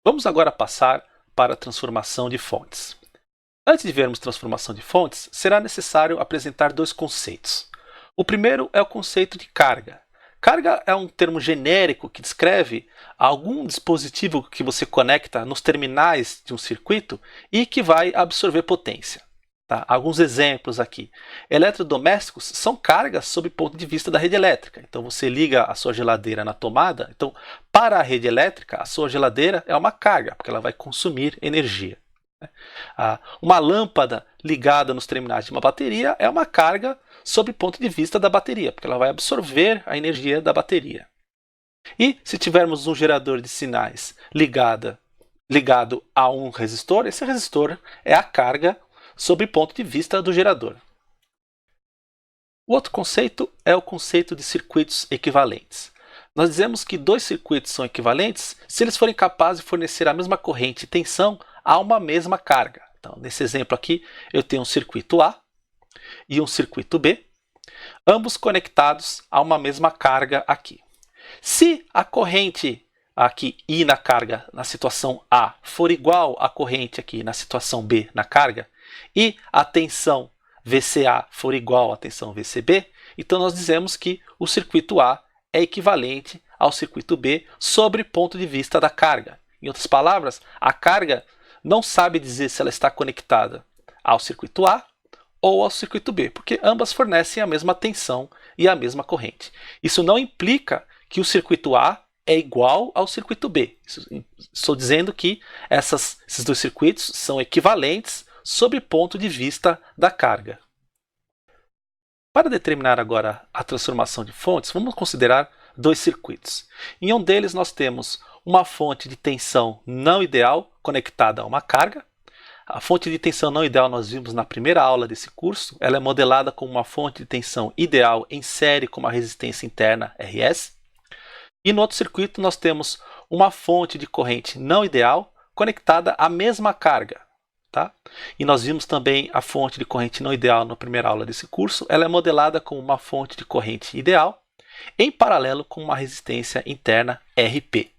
Vamos agora passar para a transformação de fontes. Antes de vermos transformação de fontes, será necessário apresentar dois conceitos. O primeiro é o conceito de carga. Carga é um termo genérico que descreve algum dispositivo que você conecta nos terminais de um circuito e que vai absorver potência. Tá? Alguns exemplos aqui. Eletrodomésticos são cargas sob o ponto de vista da rede elétrica. Então você liga a sua geladeira na tomada. Então, para a rede elétrica, a sua geladeira é uma carga, porque ela vai consumir energia. Uma lâmpada ligada nos terminais de uma bateria é uma carga sob o ponto de vista da bateria, porque ela vai absorver a energia da bateria. E se tivermos um gerador de sinais ligado a um resistor, esse resistor é a carga sob o ponto de vista do gerador. O outro conceito é o conceito de circuitos equivalentes. Nós dizemos que dois circuitos são equivalentes se eles forem capazes de fornecer a mesma corrente e tensão a uma mesma carga. Então, nesse exemplo aqui, eu tenho um circuito A e um circuito B, ambos conectados a uma mesma carga aqui. Se a corrente aqui I na carga na situação A for igual à corrente aqui na situação B na carga, e a tensão VCA for igual à tensão VCB, então nós dizemos que o circuito A é equivalente ao circuito B sobre o ponto de vista da carga. Em outras palavras, a carga não sabe dizer se ela está conectada ao circuito A ou ao circuito B, porque ambas fornecem a mesma tensão e a mesma corrente. Isso não implica que o circuito A é igual ao circuito B. Estou dizendo que esses dois circuitos são equivalentes sob o ponto de vista da carga. Para determinar agora a transformação de fontes, vamos considerar dois circuitos. Em um deles nós temos uma fonte de tensão não ideal conectada a uma carga. A fonte de tensão não ideal nós vimos na primeira aula desse curso. Ela é modelada como uma fonte de tensão ideal em série com uma resistência interna RS. E no outro circuito nós temos uma fonte de corrente não ideal conectada à mesma carga. Tá? E nós vimos também a fonte de corrente não ideal na primeira aula desse curso. Ela é modelada como uma fonte de corrente ideal em paralelo com uma resistência interna RP.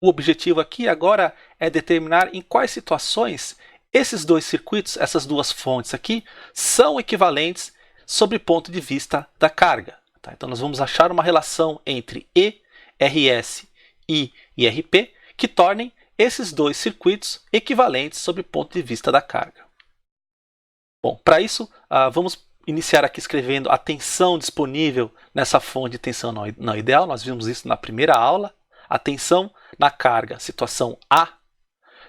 O objetivo aqui agora é determinar em quais situações esses dois circuitos, essas duas fontes aqui, são equivalentes sob o ponto de vista da carga. Tá? Então nós vamos achar uma relação entre E, RS, I e RP que tornem esses dois circuitos equivalentes sob o ponto de vista da carga. Bom, para isso, vamos iniciar aqui escrevendo a tensão disponível nessa fonte de tensão não ideal. Nós vimos isso na primeira aula. A tensão na carga, situação A,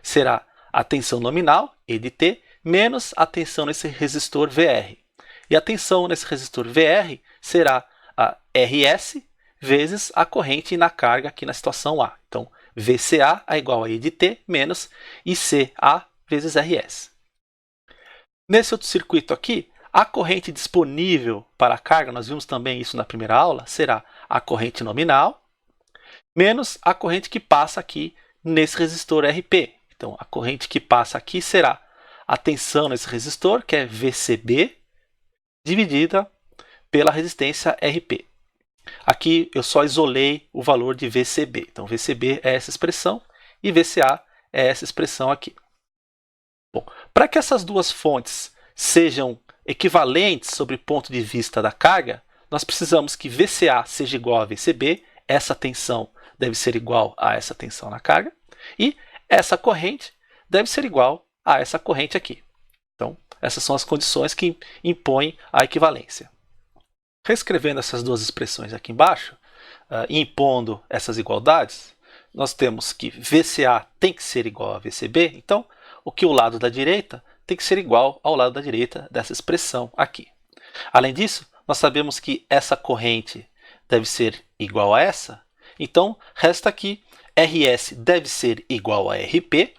será a tensão nominal, E de T, menos a tensão nesse resistor VR. E a tensão nesse resistor VR será a RS vezes a corrente na carga aqui na situação A. Então, VCA é igual a I de T menos ICA vezes RS. Nesse outro circuito aqui, a corrente disponível para a carga, nós vimos também isso na primeira aula, será a corrente nominal menos a corrente que passa aqui nesse resistor RP. Então, a corrente que passa aqui será a tensão nesse resistor, que é VCB, dividida pela resistência RP. Aqui eu só isolei o valor de VCB. Então, VCB é essa expressão e VCA é essa expressão aqui. Bom, para que essas duas fontes sejam equivalentes sob o ponto de vista da carga, nós precisamos que VCA seja igual a VCB, essa tensão deve ser igual a essa tensão na carga, e essa corrente deve ser igual a essa corrente aqui. Então, essas são as condições que impõem a equivalência. Reescrevendo essas duas expressões aqui embaixo, e impondo essas igualdades, nós temos que VCA tem que ser igual a VCB, então o lado da direita tem que ser igual ao lado da direita dessa expressão aqui. Além disso, nós sabemos que essa corrente deve ser igual a essa, então resta aqui RS deve ser igual a RP,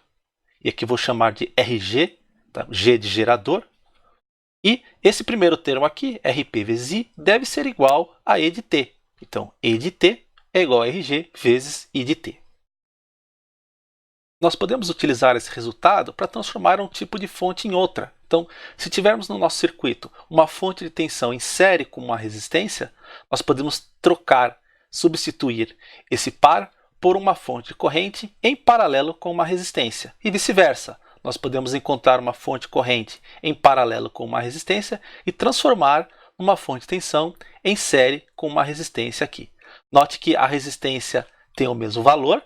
e aqui vou chamar de RG, tá? G de gerador, e esse primeiro termo aqui, RP vezes I, deve ser igual a E de T. Então, E de T é igual a RG vezes I de T. Nós podemos utilizar esse resultado para transformar um tipo de fonte em outra. Então, se tivermos no nosso circuito uma fonte de tensão em série com uma resistência, nós podemos trocar, substituir esse par por uma fonte de corrente em paralelo com uma resistência, e vice-versa. Nós podemos encontrar uma fonte corrente em paralelo com uma resistência e transformar uma fonte de tensão em série com uma resistência aqui. Note que a resistência tem o mesmo valor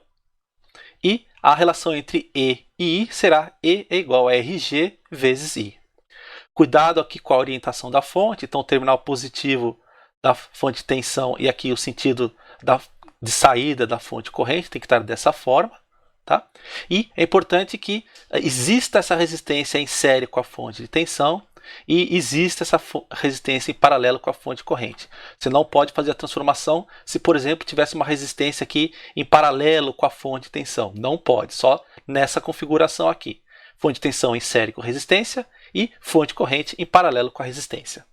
e a relação entre E e I será E é igual a RG vezes I. Cuidado aqui com a orientação da fonte, então o terminal positivo da fonte de tensão e aqui o sentido de saída da fonte corrente tem que estar dessa forma. Tá? E é importante que exista essa resistência em série com a fonte de tensão e exista essa resistência em paralelo com a fonte de corrente. Você não pode fazer a transformação se, por exemplo, tivesse uma resistência aqui em paralelo com a fonte de tensão. Não pode, só nessa configuração aqui. Fonte de tensão em série com resistência e fonte de corrente em paralelo com a resistência.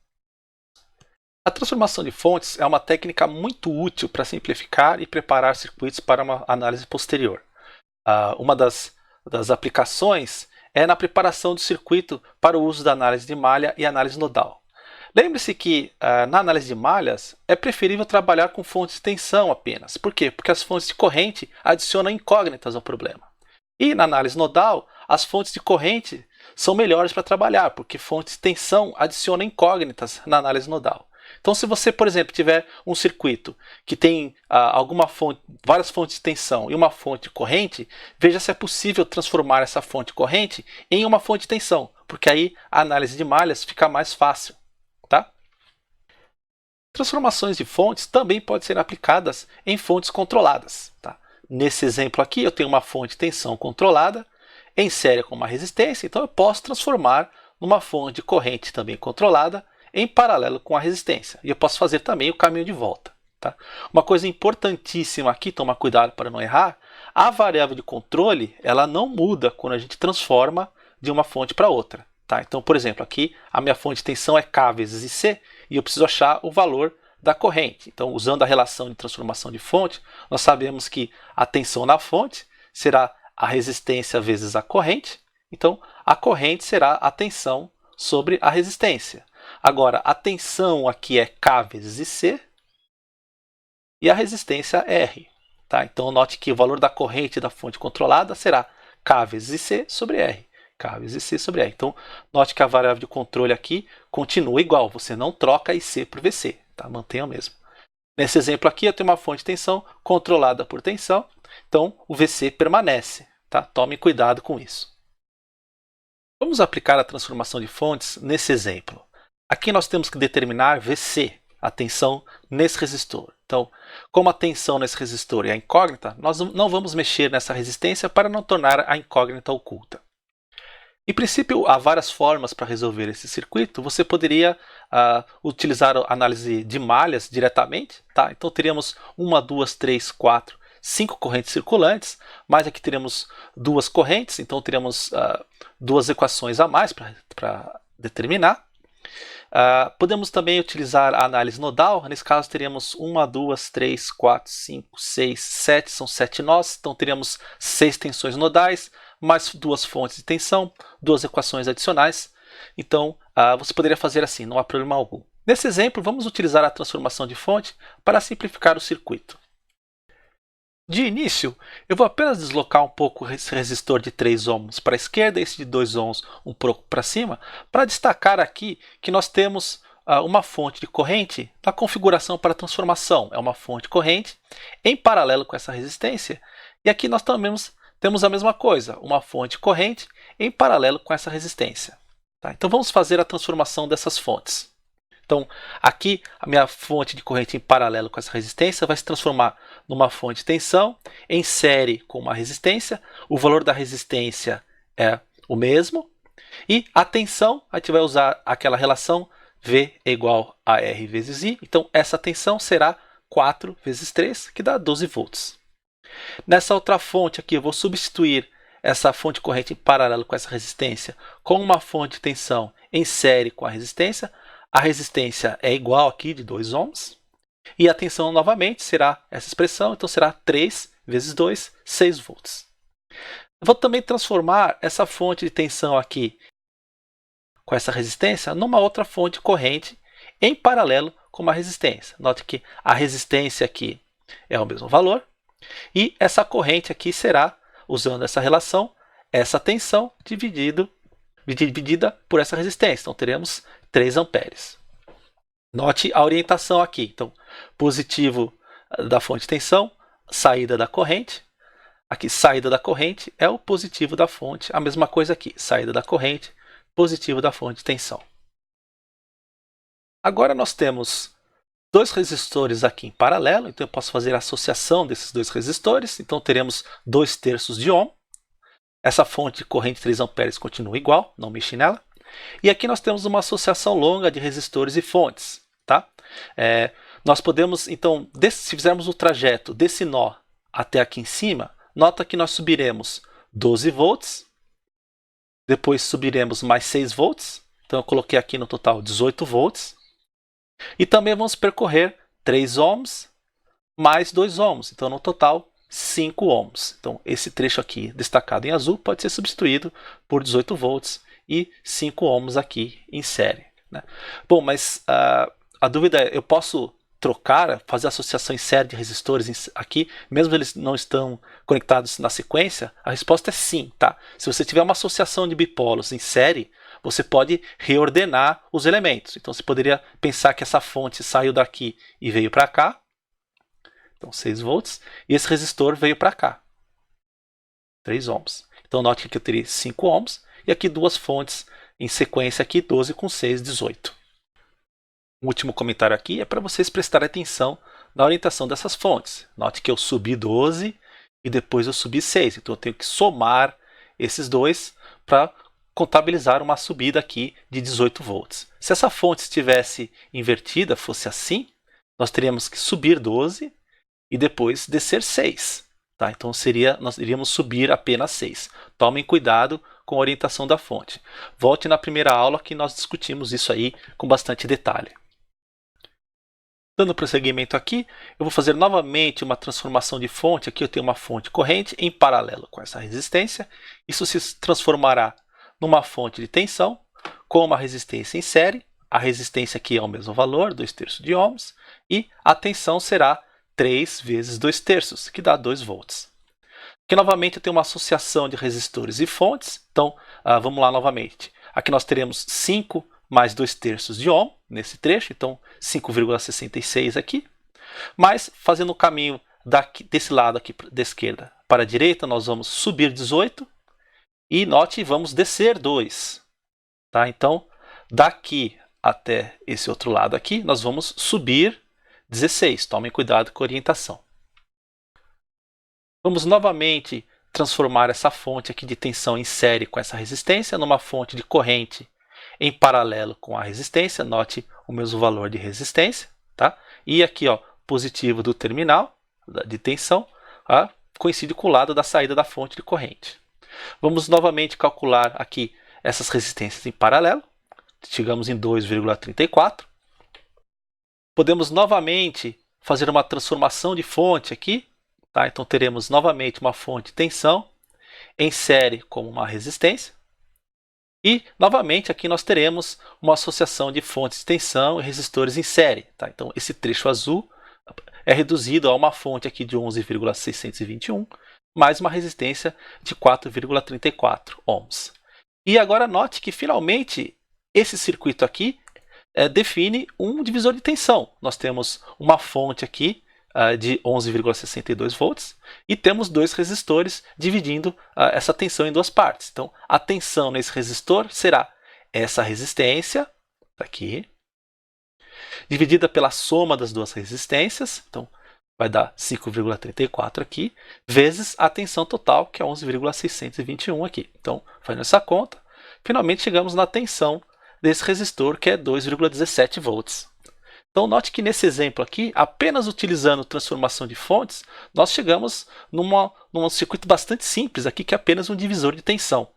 A transformação de fontes é uma técnica muito útil para simplificar e preparar circuitos para uma análise posterior. Uma das aplicações é na preparação do circuito para o uso da análise de malha e análise nodal. Lembre-se que na análise de malhas é preferível trabalhar com fontes de tensão apenas. Por quê? Porque as fontes de corrente adicionam incógnitas ao problema. E na análise nodal, as fontes de corrente são melhores para trabalhar, porque fontes de tensão adicionam incógnitas na análise nodal. Então, se você, por exemplo, tiver um circuito que tem várias fontes de tensão e uma fonte de corrente, veja se é possível transformar essa fonte de corrente em uma fonte de tensão, porque aí a análise de malhas fica mais fácil. Tá? Transformações de fontes também podem ser aplicadas em fontes controladas. Tá? Nesse exemplo aqui, eu tenho uma fonte de tensão controlada em série com uma resistência, então eu posso transformar numa fonte de corrente também controlada em paralelo com a resistência. E eu posso fazer também o caminho de volta. Tá? Uma coisa importantíssima aqui, tomar cuidado para não errar, a variável de controle ela não muda quando a gente transforma de uma fonte para outra. Tá? Então, por exemplo, aqui a minha fonte de tensão é K vezes IC e eu preciso achar o valor da corrente. Então, usando a relação de transformação de fonte, nós sabemos que a tensão na fonte será a resistência vezes a corrente. Então, a corrente será a tensão sobre a resistência. Agora, a tensão aqui é K vezes IC e a resistência é R. Tá? Então, note que o valor da corrente da fonte controlada será K vezes IC sobre R. K vezes IC sobre R. Então, note que a variável de controle aqui continua igual. Você não troca IC por VC. Tá? Mantenha o mesmo. Nesse exemplo aqui, eu tenho uma fonte de tensão controlada por tensão. Então, o VC permanece. Tá? Tome cuidado com isso. Vamos aplicar a transformação de fontes nesse exemplo. Aqui nós temos que determinar VC, a tensão nesse resistor. Então, como a tensão nesse resistor é incógnita, nós não vamos mexer nessa resistência para não tornar a incógnita oculta. Em princípio, há várias formas para resolver esse circuito. Você poderia utilizar a análise de malhas diretamente. Tá? Então, teríamos 1, 2, 3, 4, 5 correntes circulantes, mas aqui teremos duas correntes, então teremos duas equações a mais para determinar. Podemos também utilizar a análise nodal. Nesse caso, teríamos 1, 2, 3, 4, 5, 6, 7, são 7 nós, então teríamos 6 tensões nodais, mais duas fontes de tensão, duas equações adicionais. Então, você poderia fazer assim, não há problema algum. Nesse exemplo, vamos utilizar a transformação de fonte para simplificar o circuito. De início, eu vou apenas deslocar um pouco esse resistor de 3 ohms para a esquerda e esse de 2 ohms um pouco para cima, para destacar aqui que nós temos uma fonte de corrente na configuração para transformação. É uma fonte corrente em paralelo com essa resistência. E aqui nós também temos a mesma coisa, uma fonte corrente em paralelo com essa resistência. Tá? Então vamos fazer a transformação dessas fontes. Então, aqui a minha fonte de corrente em paralelo com essa resistência vai se transformar numa fonte de tensão em série com uma resistência. O valor da resistência é o mesmo. E a tensão, a gente vai usar aquela relação V é igual a R vezes I. Então, essa tensão será 4 vezes 3, que dá 12 volts. Nessa outra fonte aqui, eu vou substituir essa fonte de corrente em paralelo com essa resistência com uma fonte de tensão em série com a resistência. A resistência é igual aqui de 2 ohms. E a tensão novamente será essa expressão, então será 3 vezes 2, 6 volts. Eu vou também transformar essa fonte de tensão aqui com essa resistência numa outra fonte corrente em paralelo com uma resistência. Note que a resistência aqui é o mesmo valor E essa corrente aqui será, usando essa relação, essa tensão dividida por essa resistência. Então teremos 3 amperes. Note a orientação aqui. Então, positivo da fonte de tensão, saída da corrente. Aqui, saída da corrente é o positivo da fonte. A mesma coisa aqui, saída da corrente, positivo da fonte de tensão. Agora nós temos 2 resistores aqui em paralelo, então eu posso fazer a associação desses 2 resistores. Então teremos 2/3 de ohm. Essa fonte de corrente 3 amperes continua igual, não mexi nela. E aqui nós temos uma associação longa de resistores e fontes. Tá? Nós podemos, então, se fizermos o trajeto desse nó até aqui em cima, nota que nós subiremos 12 volts, depois subiremos mais 6 volts, então eu coloquei aqui no total 18 volts, e também vamos percorrer 3 ohms mais 2 ohms, então no total 5 ohms. Então esse trecho aqui destacado em azul pode ser substituído por 18 volts e 5 ohms aqui em série. Né? Bom, mas a dúvida é, eu posso trocar, fazer associação em série de resistores aqui, mesmo eles não estão conectados na sequência? A resposta é sim, tá? Se você tiver uma associação de bipolos em série, você pode reordenar os elementos. Então você poderia pensar que essa fonte saiu daqui e veio para cá, então 6 volts, e esse resistor veio para cá, 3 ohms. Então note que eu teria 5 ohms, e aqui 2 fontes em sequência, aqui 12 com 6, 18. O último comentário aqui é para vocês prestarem atenção na orientação dessas fontes. Note que eu subi 12 e depois eu subi 6. Então eu tenho que somar esses dois para contabilizar uma subida aqui de 18 volts. Se essa fonte estivesse invertida, fosse assim, nós teríamos que subir 12 e depois descer 6. Tá? Então nós iríamos subir apenas 6. Tomem cuidado com a orientação da fonte. Volte na primeira aula que nós discutimos isso aí com bastante detalhe. Dando prosseguimento aqui, eu vou fazer novamente uma transformação de fonte. Aqui eu tenho uma fonte corrente em paralelo com essa resistência. Isso se transformará numa fonte de tensão com uma resistência em série. A resistência aqui é o mesmo valor, 2/3 de ohms. E a tensão será 3 vezes 2/3, que dá 2 volts. Aqui novamente eu tenho uma associação de resistores e fontes. Então vamos lá novamente. Aqui nós teremos 5 mais 2/3 de ohm nesse trecho, então 5,66 aqui. Mas fazendo o caminho desse lado aqui da esquerda para a direita, nós vamos subir 18 e note, vamos descer 2. Tá? Então, daqui até esse outro lado aqui, nós vamos subir 16. Tomem cuidado com a orientação. Vamos novamente transformar essa fonte aqui de tensão em série com essa resistência numa fonte de corrente em paralelo com a resistência. Note o mesmo valor de resistência. Tá? E aqui, ó, positivo do terminal de tensão coincide com o lado da saída da fonte de corrente. Vamos novamente calcular aqui essas resistências em paralelo. Chegamos em 2,34. Podemos novamente fazer uma transformação de fonte aqui. Tá? Então teremos novamente uma fonte de tensão em série com uma resistência. E, novamente, aqui nós teremos uma associação de fontes de tensão e resistores em série. Tá? Então, esse trecho azul é reduzido a uma fonte aqui de 11,621, mais uma resistência de 4,34 ohms. E agora note que, finalmente, esse circuito aqui define um divisor de tensão. Nós temos uma fonte aqui de 11,62 volts e temos 2 resistores dividindo essa tensão em 2 partes. Então, a tensão nesse resistor será essa resistência aqui, dividida pela soma das 2 resistências, então vai dar 5,34 aqui, vezes a tensão total, que é 11,621 aqui. Então, fazendo essa conta, finalmente chegamos na tensão desse resistor, que é 2,17 volts. Então note que nesse exemplo aqui, apenas utilizando transformação de fontes, nós chegamos num circuito bastante simples aqui, que é apenas um divisor de tensão.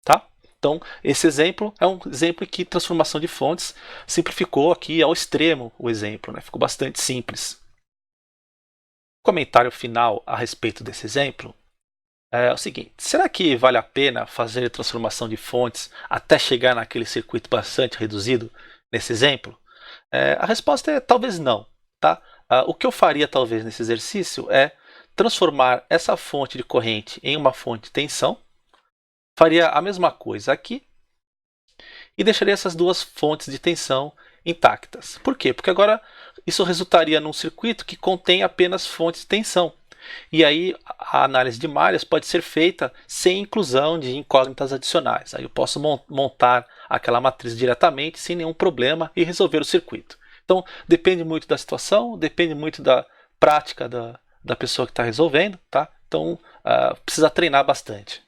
Tá? Então esse exemplo é um exemplo em que transformação de fontes simplificou aqui ao extremo o exemplo, né? Ficou bastante simples. Comentário final a respeito desse exemplo é o seguinte: será que vale a pena fazer transformação de fontes até chegar naquele circuito bastante reduzido nesse exemplo? A resposta é talvez não. Tá? O que eu faria talvez nesse exercício é transformar essa fonte de corrente em uma fonte de tensão, faria a mesma coisa aqui e deixaria essas duas fontes de tensão intactas. Por quê? Porque agora isso resultaria num circuito que contém apenas fontes de tensão. E aí a análise de malhas pode ser feita sem inclusão de incógnitas adicionais. Aí eu posso montar aquela matriz diretamente sem nenhum problema e resolver o circuito. Então depende muito da situação, depende muito da prática da pessoa que está resolvendo, tá? Então precisa treinar bastante.